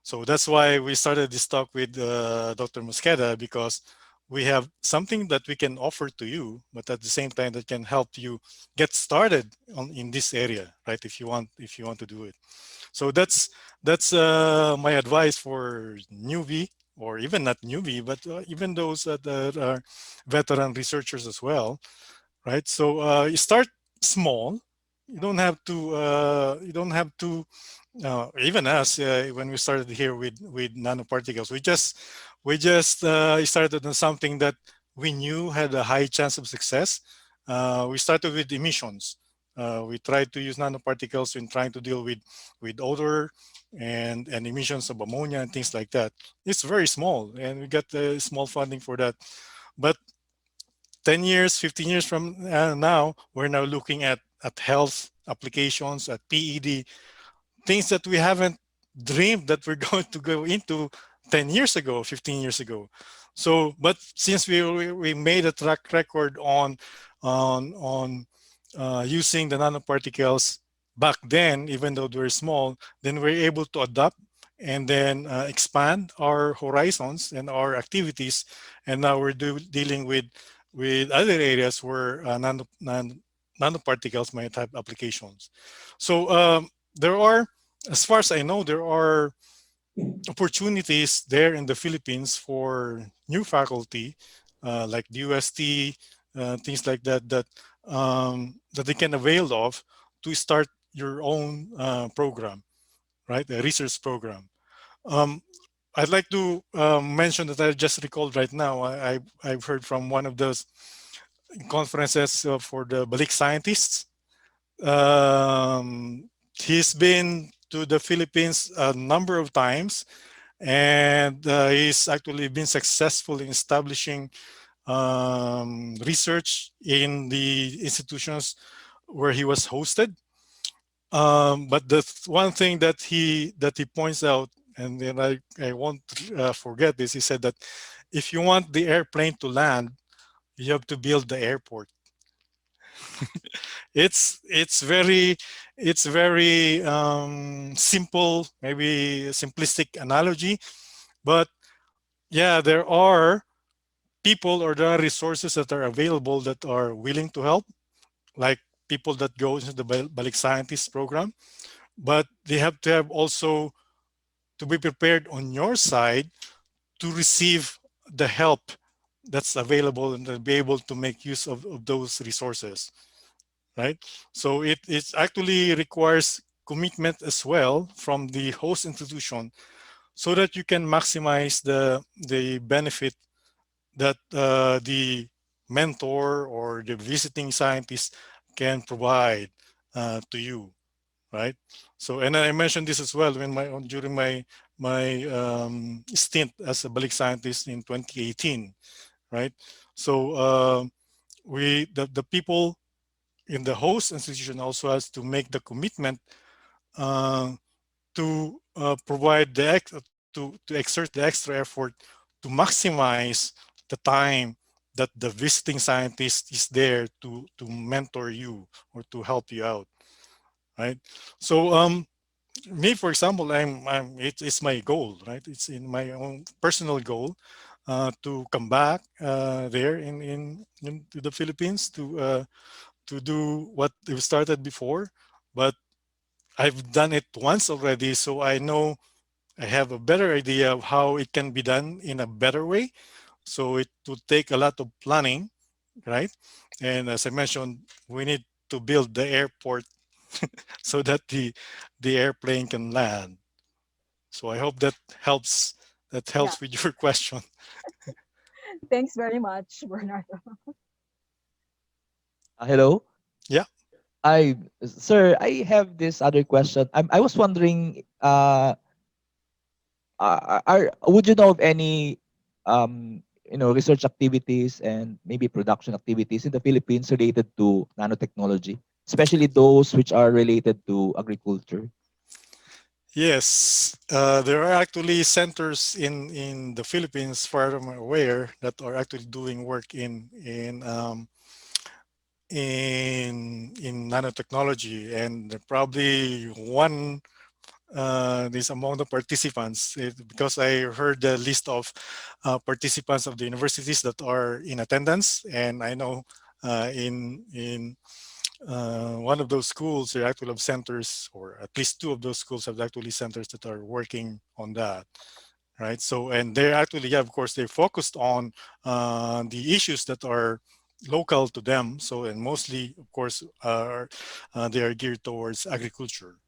So that's why we started this talk with Dr. Mosqueda, because we have something that we can offer to you, but at the same time that can help you get started on in this area, right? If you want to do it. So that's my advice for newbie, or even not newbie, but even those that are veteran researchers as well, right? So you start small. You don't have to. You don't have to. Even us, when we started here with nanoparticles, we just started on something that we knew had a high chance of success. We started with emissions. We tried to use nanoparticles in trying to deal with odor and emissions of ammonia and things like that. It's very small, and we got small funding for that. But 10 years, 15 years from now, we're now looking at health applications, at PED, things that we haven't dreamed that we're going to go into 10 years ago, 15 years ago. So, but since we made a track record on using the nanoparticles back then, even though they were small, then we're able to adapt and then expand our horizons and our activities. And now we're dealing with other areas where nanoparticles might have applications. So there are, as far as I know, there are opportunities there in the Philippines for new faculty, like the UST, things like that, that they can avail of to start your own program, right? A research program. Um, I'd like to mention that I just recalled right now. I've heard from one of those conferences for the Balik scientists. He's been to the Philippines a number of times, and he's actually been successful in establishing research in the institutions where he was hosted. But the one thing that he points out, and then I won't forget this, he said that if you want the airplane to land, you have to build the airport. It's very simple, maybe a simplistic analogy, but yeah, there are people or there are resources that are available that are willing to help, like people that go into the Balik Scientist program, but they have to have also to be prepared on your side to receive the help that's available and to be able to make use of those resources, right? So it actually requires commitment as well from the host institution so that you can maximize the benefit that the mentor or the visiting scientist can provide to you, right? So, and I mentioned this as well when during my stint as a Balik scientist in 2018, right? So the people in the host institution also has to make the commitment uh, to provide to exert the extra effort to maximize the time that the visiting scientist is there to mentor you or to help you out, right? So me, for example, it's my goal, right? It's in my own personal goal to come back there in to the Philippines to do what we've started before, but I've done it once already, so I know I have a better idea of how it can be done in a better way. So it would take a lot of planning, right? And as I mentioned, we need to build the airport so that the airplane can land. So I hope that helps. That Yeah. helps with your question. Thanks very much, Bernardo. Hello. Yeah. I Sir, I have this other question. I was wondering, would you know of any research activities and maybe production activities in the Philippines related to nanotechnology, especially those which are related to agriculture? Yes, there are actually centers in the Philippines, far as I'm aware, that are actually doing work in nanotechnology, and probably one is among the participants, because I heard the list of participants of the universities that are in attendance, and I know in one of those schools, they actually have centers, or at least two of those schools have actually centers that are working on that, right? So, and they're actually, yeah, of course, they're focused on the issues that are local to them. So, and mostly, of course, they are geared towards agriculture,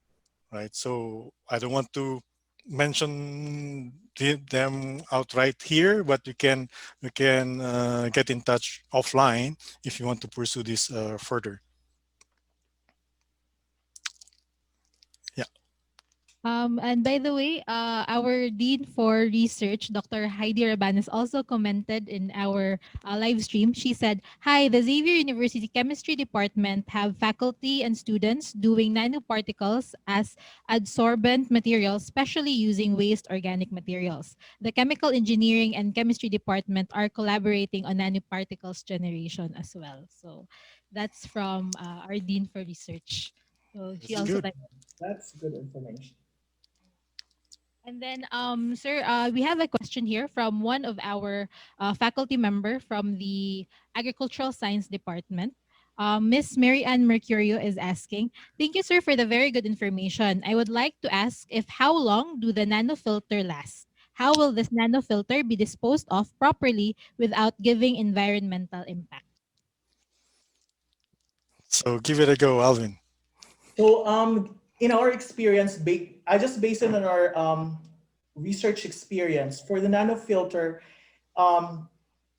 right? So, I don't want to mention them outright here, but you can get in touch offline if you want to pursue this further. Yeah. And by the way, our Dean for Research, Dr. Heidi Rabanes, also commented in our live stream. She said, "Hi, the Xavier University Chemistry Department have faculty and students doing nanoparticles as adsorbent materials, especially using waste organic materials. The Chemical Engineering and Chemistry Department are collaborating on nanoparticles generation as well." So that's from our Dean for Research. So she That's also good. That's good information. And then, sir, we have a question here from one of our faculty member from the Agricultural Science Department. Miss Mary Ann Mercurio is asking, "Thank you, sir, for the very good information. I would like to ask if how long do the nanofilter last? How will this nanofilter be disposed of properly without giving environmental impact?" So give it a go, Alvin. So, in our experience, I just based it on our research experience for the nanofilter. Um,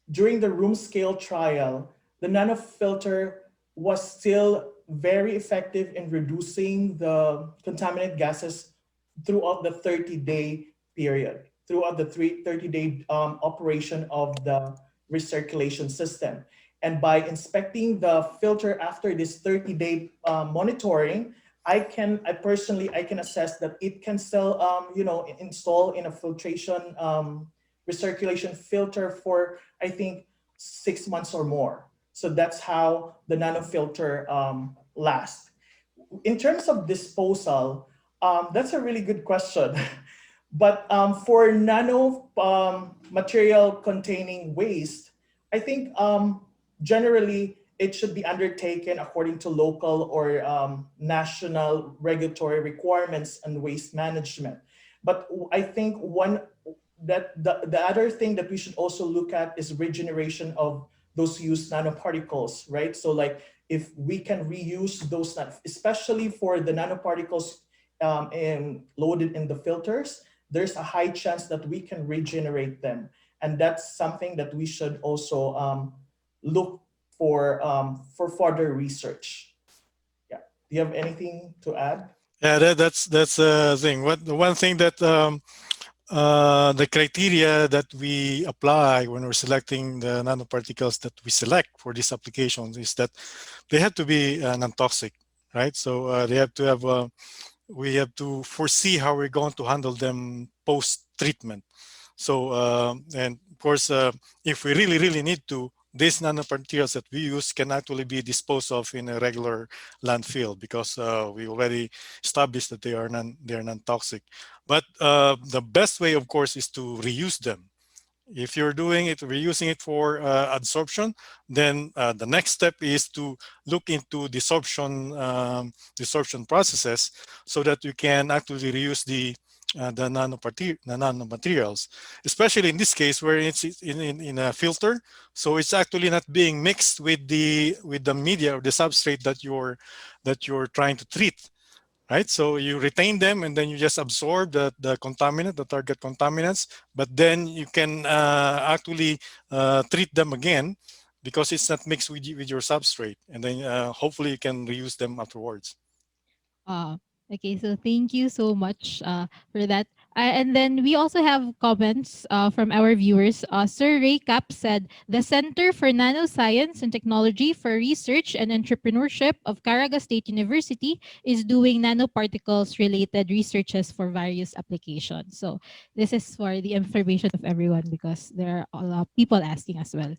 During the room scale trial, the nanofilter was still very effective in reducing the contaminant gases throughout the 30-day period, throughout the 30-day operation of the recirculation system. And by inspecting the filter after this 30-day monitoring, I can assess that it can still, install in a filtration recirculation filter for, I think, 6 months or more. So that's how the nanofilter lasts. In terms of disposal, that's a really good question. But for nano material containing waste, I think generally it should be undertaken according to local or national regulatory requirements and waste management. But I think the other thing that we should also look at is regeneration of those used nanoparticles, right? So like if we can reuse those, especially for the nanoparticles loaded in the filters, there's a high chance that we can regenerate them. And that's something that we should also look for further research. Yeah. Do you have anything to add? Yeah, that's the thing. What the one thing that the criteria that we apply when we're selecting the nanoparticles that we select for these applications is that they have to be non-toxic, right? So they have to have we have to foresee how we're going to handle them post treatment. So and of course, if we really need to, these nanomaterials that we use can actually be disposed of in a regular landfill, because we already established that they are non-toxic. But the best way, of course, is to reuse them. If you're doing it, reusing it for adsorption, then the next step is to look into desorption processes, so that you can actually reuse nanomaterials, especially in this case where it's in a filter. So it's actually not being mixed with the media or the substrate that you're trying to treat, right? So you retain them and then you just absorb the contaminant, the target contaminants, but then you can actually treat them again because it's not mixed with your substrate, and then hopefully you can reuse them afterwards. Uh, okay, so thank you so much for that. And then we also have comments from our viewers. Sir Ray Cap said, the Center for Nanoscience and Technology for Research and Entrepreneurship of Caraga State University is doing nanoparticles related researches for various applications. So this is for the information of everyone because there are a lot of people asking as well.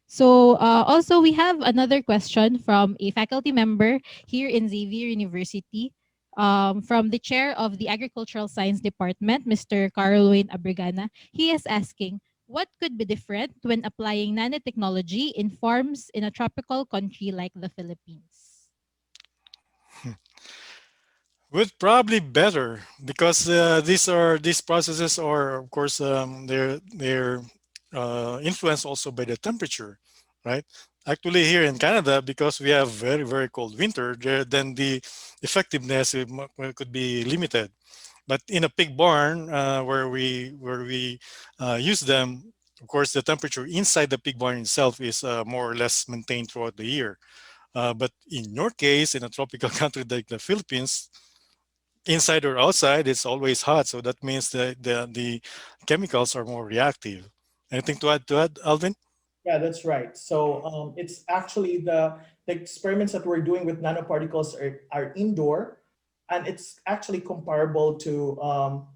So also we have another question from a faculty member here in Xavier University, from the chair of the Agricultural Science Department, Mr. Carl Wayne Abrigana. He is asking, what could be different when applying nanotechnology in farms in a tropical country like the Philippines? Would probably better because these processes are, of course, they're influenced also by the temperature, right? Actually, here in Canada, because we have very cold winter, then the effectiveness could be limited. But in a pig barn where we use them, of course, the temperature inside the pig barn itself is more or less maintained throughout the year. But in your case, in a tropical country like the Philippines, inside or outside, it's always hot. So that means the chemicals are more reactive. Anything to add, Alvin? Yeah, that's right. So it's actually the experiments that we're doing with nanoparticles are indoor, and it's actually comparable to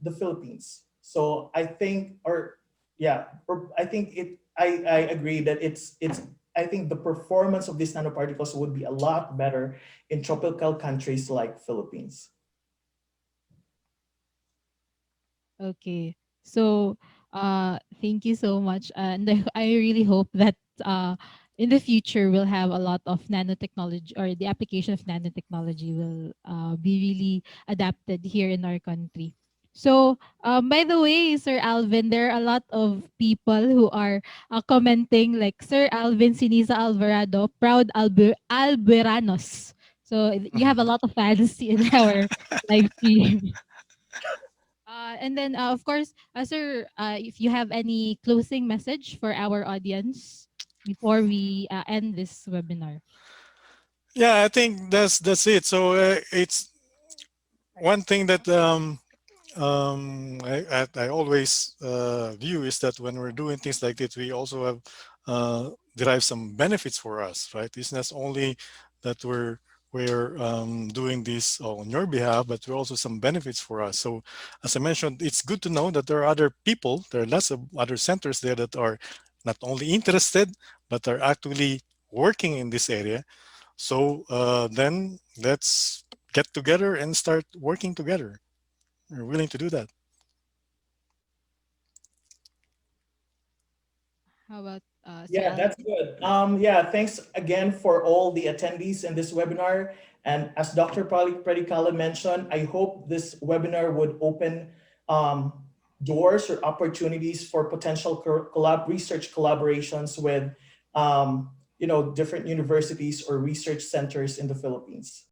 the Philippines. So I think, or yeah, or I think it. I agree that it's. I think the performance of these nanoparticles would be a lot better in tropical countries like Philippines. Okay. So, thank you so much. And I really hope that in the future we'll have a lot of nanotechnology, or the application of nanotechnology will be really adapted here in our country. So, by the way, Sir Alvin, there are a lot of people who are commenting like Sir Alvin Sinisa Alvarado, proud Alberanos. So you have a lot of fans in our live stream. And then, of course, sir, if you have any closing message for our audience before we end this webinar. Yeah, I think that's it. So it's one thing that I always view is that when we're doing things like this, we also have derive some benefits for us, right? It's not only that we're doing this on your behalf, but there are also some benefits for us. So, as I mentioned, it's good to know that there are other people, there are lots of other centers there that are not only interested, but are actually working in this area. So then let's get together and start working together. We're willing to do that. How about Sir Yeah, Alvin? that's good. Yeah, thanks again for all the attendees in this webinar. And as Dr. Predicala mentioned, I hope this webinar would open doors or opportunities for potential research collaborations with different universities or research centers in the Philippines.